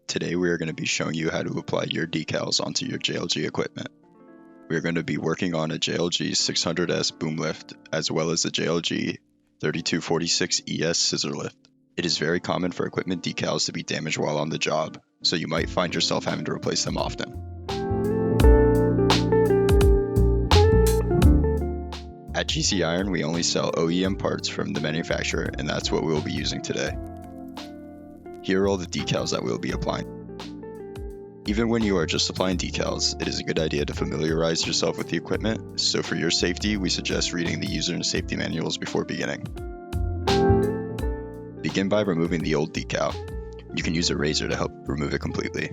Today we are going to be showing you how to apply your decals onto your JLG equipment. We are going to be working on a JLG 600S boom lift as well as a JLG 3246ES scissor lift. It is very common for equipment decals to be damaged while on the job, so you might find yourself having to replace them often. At GC Iron, we only sell OEM parts from the manufacturer, and that's what we will be using today. Here are all the decals that we will be applying. Even when you are just applying decals, it is a good idea to familiarize yourself with the equipment, so for your safety, we suggest reading the user and safety manuals before beginning. Begin by removing the old decal. You can use a razor to help remove it completely.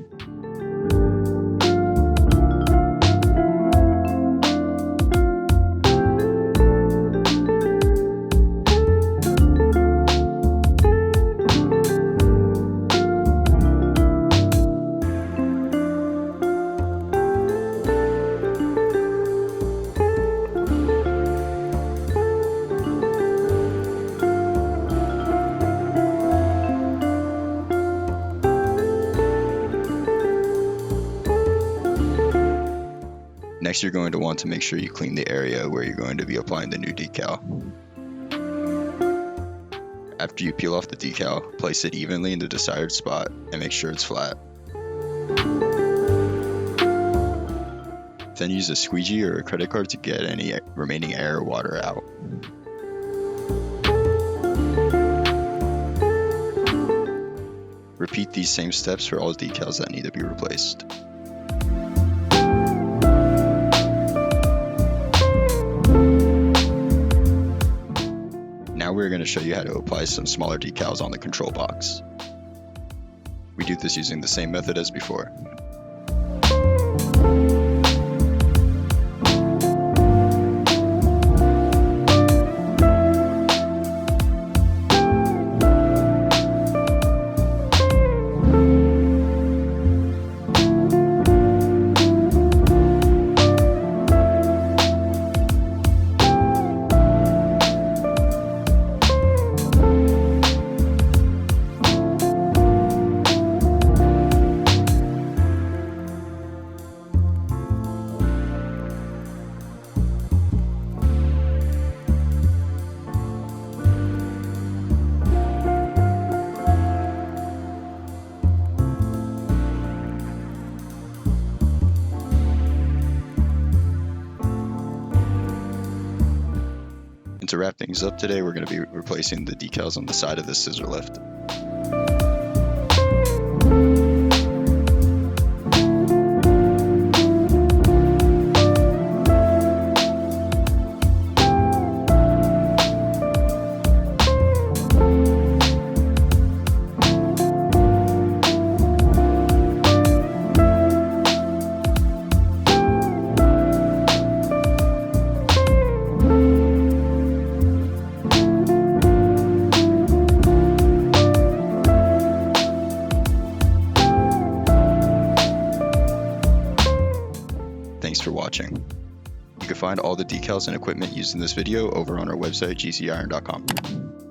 Next, you're going to want to make sure you clean the area where you're going to be applying the new decal. After you peel off the decal, place it evenly in the desired spot and make sure it's flat. Then use a squeegee or a credit card to get any remaining air or water out. Repeat these same steps for all decals that need to be replaced. Now we're going to show you how to apply some smaller decals on the control box. We do this using the same method as before. And to wrap things up today, we're going to be replacing the decals on the side of the scissor lift. Thanks for watching. You can find all the decals and equipment used in this video over on our website, gciron.com.